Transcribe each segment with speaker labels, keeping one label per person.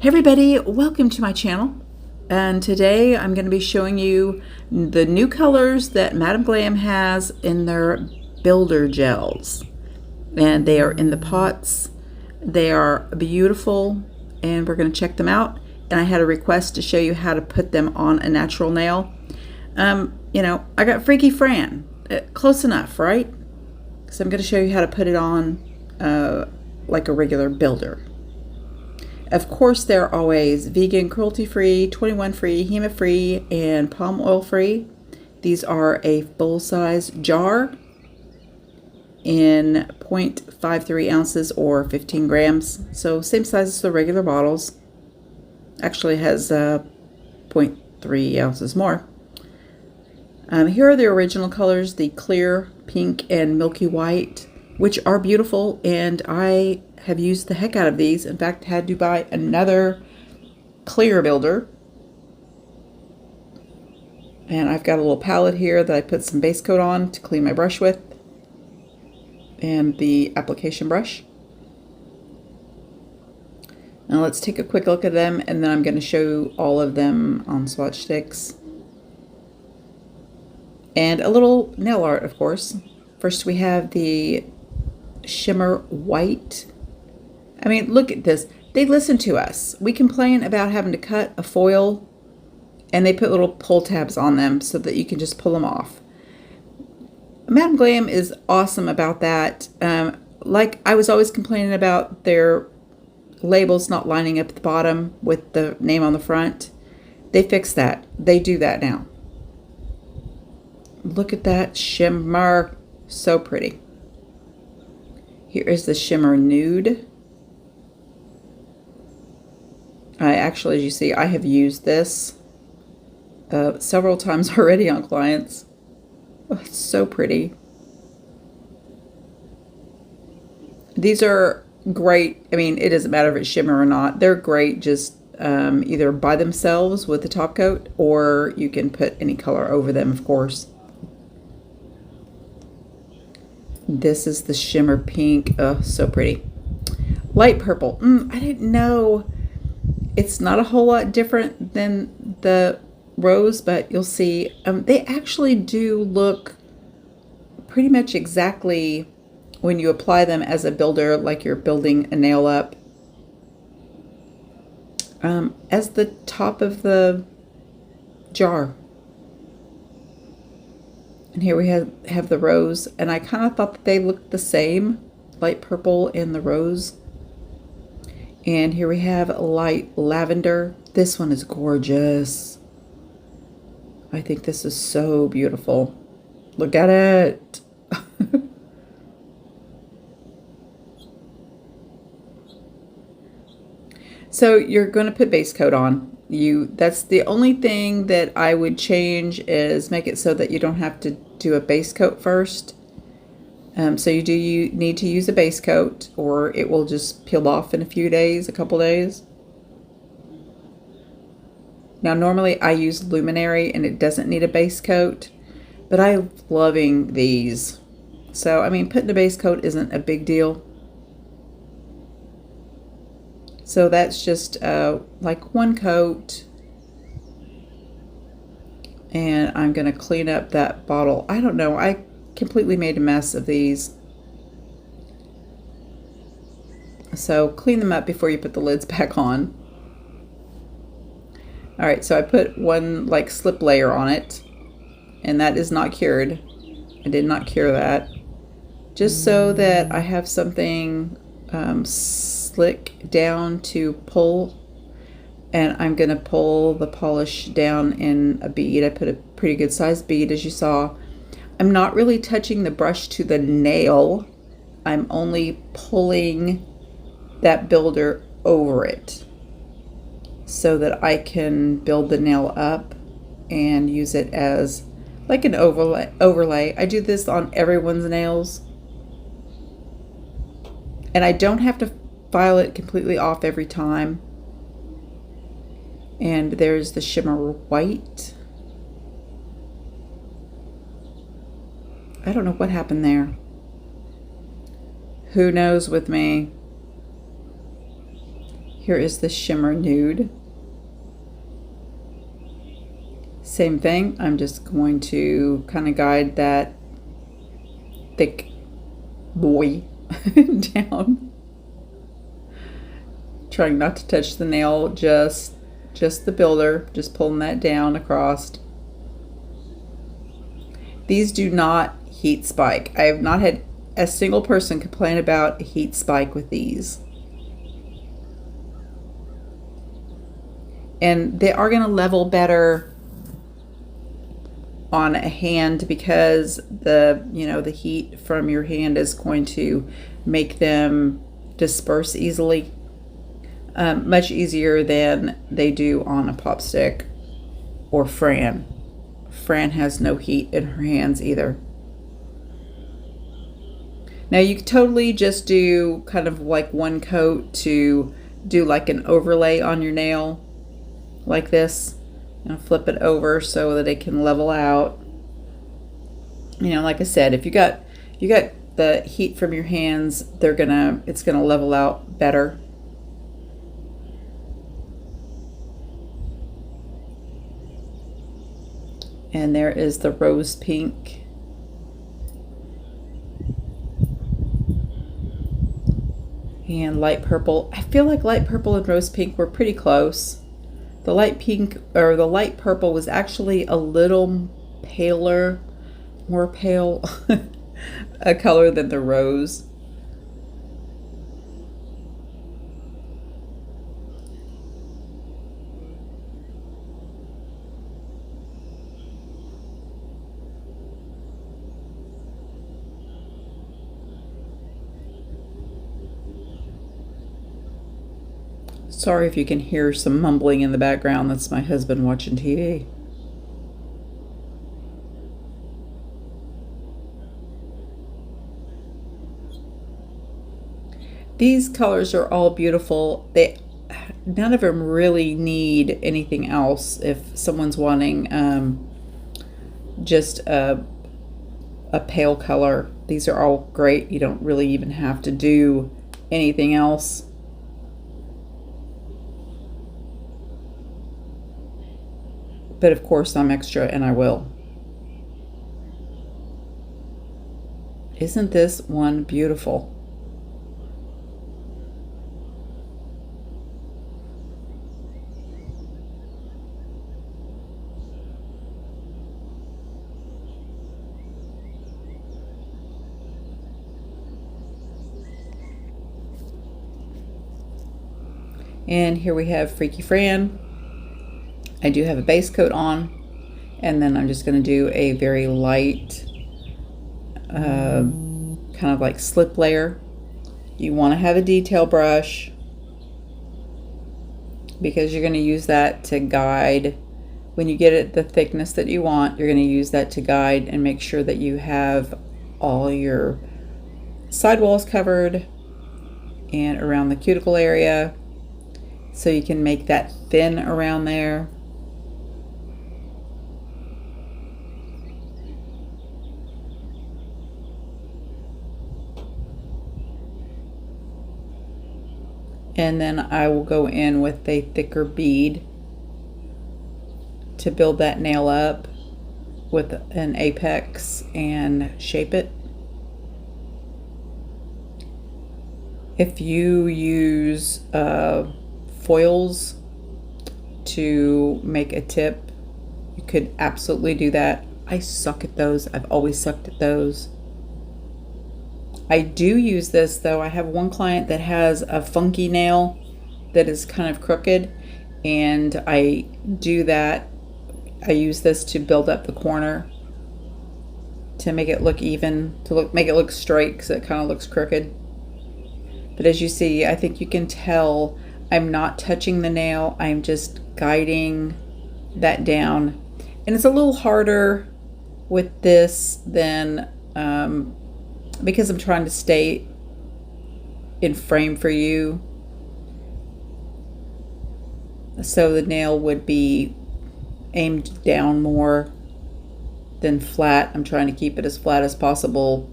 Speaker 1: Hey everybody, welcome to my channel, and today I'm going to be showing you the new colors that Madam Glam has in their builder gels, and they are in the pots. They are beautiful and we're going to check them out, and I had a request to show you how to put them on a natural nail. I got Freaky Fran, close enough, right? So I'm going to show you how to put it on like a regular builder. Of course, they're always vegan, cruelty-free, 21-free, HEMA-free, and palm oil-free. These are a full-size jar in 0.53 ounces or 15 grams. So same size as the regular bottles. Actually has 0.3 ounces more. Here are the original colors, the clear, pink, and milky white, which are beautiful, and I have used the heck out of these. In fact, had to buy another clear builder. And I've got a little palette here that I put some base coat on to clean my brush with, and the application brush. Now let's take a quick look at them, and then I'm going to show all of them on swatch sticks. And a little nail art, of course. First we have the shimmer white. I mean, look at this. They listen to us. We complain about having to cut a foil, and they put little pull tabs on them so that you can just pull them off. Madam Glam is awesome about that. Like I was always complaining about their labels not lining up at the bottom with the name on the front. They fixed that. They do that now. Look at that shimmer. So pretty. Here is the shimmer nude. Actually, as you see, I have used this several times already on clients. Oh, it's so pretty. These are great. I mean, it doesn't matter if it's shimmer or not. They're great just either by themselves with the top coat, or you can put any color over them, of course. This is the shimmer pink. Oh, so pretty. Light purple. I didn't know. It's not a whole lot different than the rose, but you'll see. They actually do look pretty much exactly when you apply them as a builder, like you're building a nail up, as the top of the jar. And here we have the rose, and I kind of thought that they looked the same, light purple and the rose. And here we have light lavender. This one is gorgeous. I think this is so beautiful. Look at it. So you're going to put base coat on. That's the only thing that I would change, is make it so that you don't have to do a base coat first. So you need to use a base coat, or it will just peel off in a few days, a couple days. Now normally I use Luminary and it doesn't need a base coat, but I'm loving these. So I mean, putting a base coat isn't a big deal. So that's just like one coat. And I'm going to clean up that bottle. I don't know. I completely made a mess of these. So clean them up before you put the lids back on. All right, so I put one like slip layer on it, and that is not cured. I did not cure that. Just so that I have something slick down to pull, and I'm gonna pull the polish down in a bead. I put a pretty good sized bead, as you saw. I'm not really touching the brush to the nail. I'm only pulling that builder over it so that I can build the nail up and use it as like an overlay. I do this on everyone's nails, and I don't have to file it completely off every time. And there's the shimmer white. I don't know what happened there. Who knows with me? Here is the shimmer nude. Same thing, I'm just going to kind of guide that thick boy down. Trying not to touch the nail, just the builder, just pulling that down across. These do not heat spike. I have not had a single person complain about a heat spike with these. And they are going to level better on a hand because the heat from your hand is going to make them disperse easily. Much easier than they do on a pop stick or Fran. Fran has no heat in her hands either. Now you could totally just do kind of like one coat to do like an overlay on your nail like this, and flip it over so that it can level out. Like I said, if you got the heat from your hands, it's gonna level out better. And there is the rose pink. And light purple. I feel like light purple and rose pink were pretty close. The light pink, or the light purple, was actually a little paler, more pale a color than the rose. Sorry if you can hear some mumbling in the background. That's my husband watching TV. These colors are all beautiful. None of them really need anything else. If someone's wanting just a pale color, these are all great. You don't really even have to do anything else. But of course I'm extra and I will. Isn't this one beautiful? And here we have Freaky Fran. I do have a base coat on, and then I'm just going to do a very light kind of like slip layer. You want to have a detail brush because you're going to use that to guide. When you get it the thickness that you want, you're going to use that to guide and make sure that you have all your sidewalls covered and around the cuticle area, so you can make that thin around there. And then I will go in with a thicker bead to build that nail up with an apex and shape it. If you use foils to make a tip, you could absolutely do that. I suck at those. I've always sucked at those. I do use this though. I have one client that has a funky nail that is kind of crooked, and I do that. I use this to build up the corner to make it look even, make it look straight, because it kind of looks crooked. But as you see, I think you can tell I'm not touching the nail. I'm just guiding that down. And it's a little harder with this than because I'm trying to stay in frame for you. So the nail would be aimed down more than flat. I'm trying to keep it as flat as possible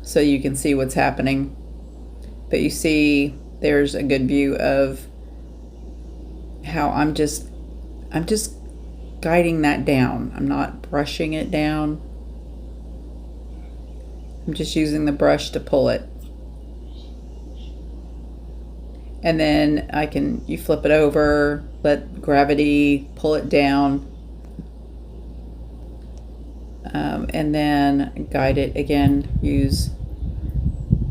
Speaker 1: so you can see what's happening. But you see there's a good view of how I'm just guiding that down. I'm not brushing it down. I'm just using the brush to pull it. And then you flip it over, let gravity pull it down, and then guide it again. Use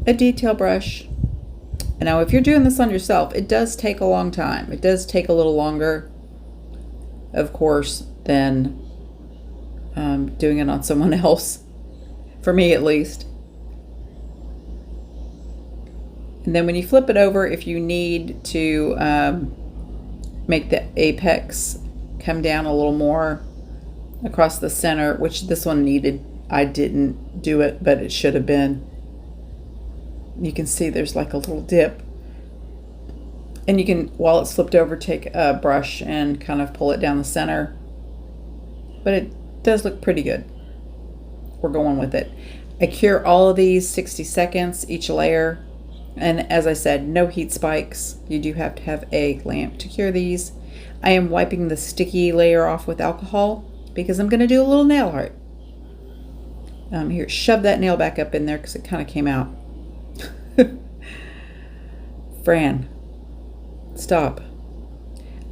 Speaker 1: a detail brush. And now if you're doing this on yourself, it does take a long time. It does take a little longer, of course, than doing it on someone else, for me at least. And then when you flip it over, if you need to make the apex come down a little more across the center, which this one needed, I didn't do it, but it should have been. You can see there's like a little dip. And you can, while it's flipped over, take a brush and kind of pull it down the center. But it does look pretty good. We're going with it. I cure all of these 60 seconds, each layer. And as I said, no heat spikes. You do have to have a lamp to cure these. I am wiping the sticky layer off with alcohol because I'm going to do a little nail art. Here, shove that nail back up in there because it kind of came out. Fran, stop.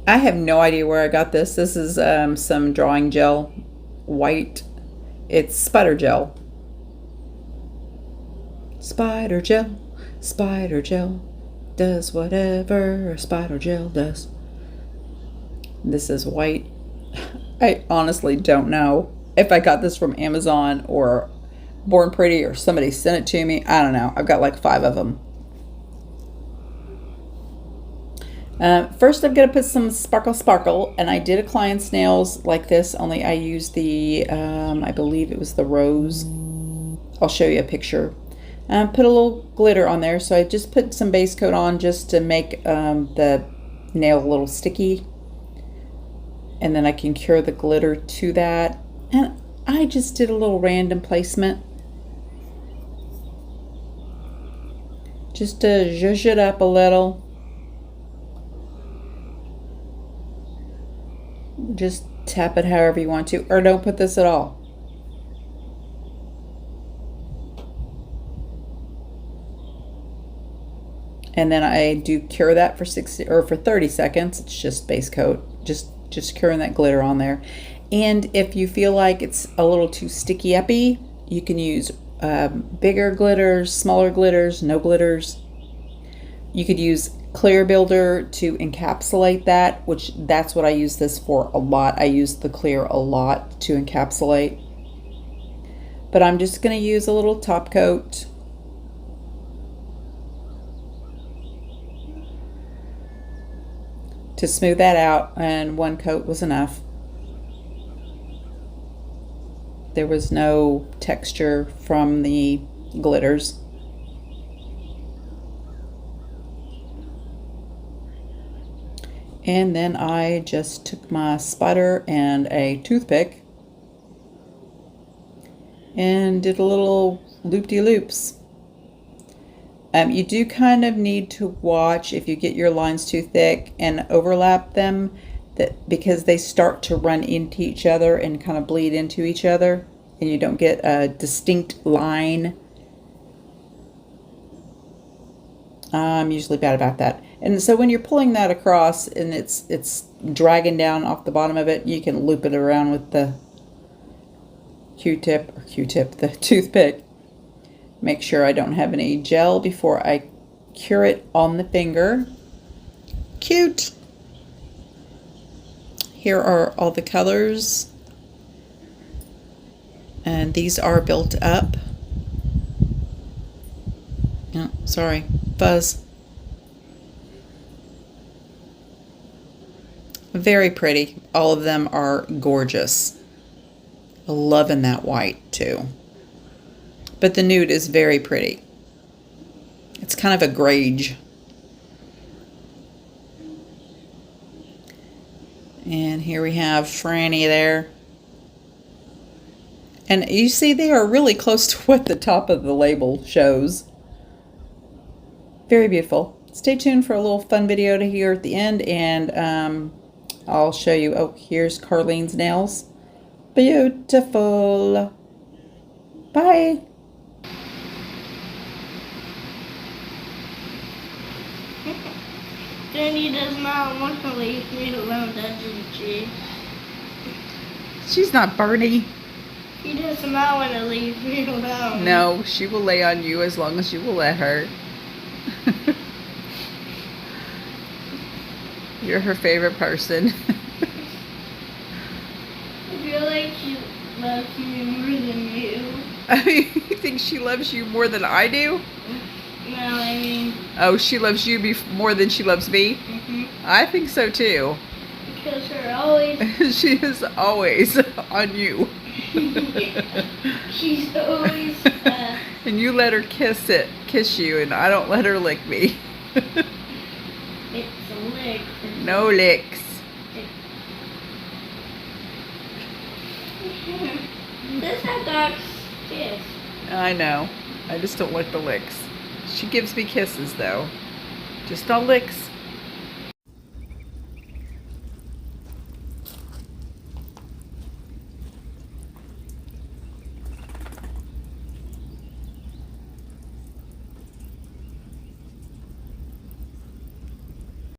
Speaker 1: I have no idea where I got this. This is some drawing gel, white. It's spider gel. Spider gel. Spider gel does whatever a spider gel does. This is white. I honestly don't know if I got this from Amazon or Born Pretty or somebody sent it to me. I don't know. I've got like 5 of them. First I'm going to put some sparkle, and I did a client's nails like this, only I used the, I believe it was the rose. I'll show you a picture. Put a little glitter on there, so I just put some base coat on just to make the nail a little sticky, and then I can cure the glitter to that. And I just did a little random placement just to zhuzh it up a little. Just tap it however you want to, or don't put this at all. And then I do cure that for 60 or for 30 seconds. It's just base coat, just curing that glitter on there. And if you feel like it's a little too sticky uppy, you can use bigger glitters, smaller glitters, no glitters. You could use clear builder to encapsulate that, which that's what I use this for a lot. I use the clear a lot to encapsulate. But I'm just going to use a little top coat. To smooth that out, and one coat was enough. There was no texture from the glitters. And then I just took my spider and a toothpick and did a little loop-de-loops. You do kind of need to watch if you get your lines too thick and overlap them, because they start to run into each other and kind of bleed into each other, and you don't get a distinct line. I'm usually bad about that. And so when you're pulling that across and it's dragging down off the bottom of it, you can loop it around with the the toothpick. Make sure I don't have any gel before I cure it on the finger. Cute! Here are all the colors. And these are built up. Oh, sorry, fuzz. Very pretty. All of them are gorgeous. Loving that white too. But the nude is very pretty. It's kind of a grage. And here we have Franny there. And you see they are really close to what the top of the label shows. Very beautiful. stay tuned for a little fun video to hear at the end, and I'll show you. Oh, here's Carlene's nails. Beautiful. Bye.
Speaker 2: Jenny does not want to leave me alone, doesn't she?
Speaker 1: She's not Bernie.
Speaker 2: She does not want to leave me alone.
Speaker 1: No, she will lay on you as long as you will let her. You're her favorite person.
Speaker 2: I feel like she loves me more than you.
Speaker 1: You think she loves you more than I do?
Speaker 2: No, I mean...
Speaker 1: Oh, she loves you more than she loves me?
Speaker 2: Mm-hmm.
Speaker 1: I think so too.
Speaker 2: Because her always...
Speaker 1: She is always on you.
Speaker 2: She's always...
Speaker 1: And you let her kiss you, and I don't let her lick me.
Speaker 2: It's a lick.
Speaker 1: No licks.
Speaker 2: This hot dog's kiss.
Speaker 1: I know. I just don't like the licks. She gives me kisses though. Just no licks.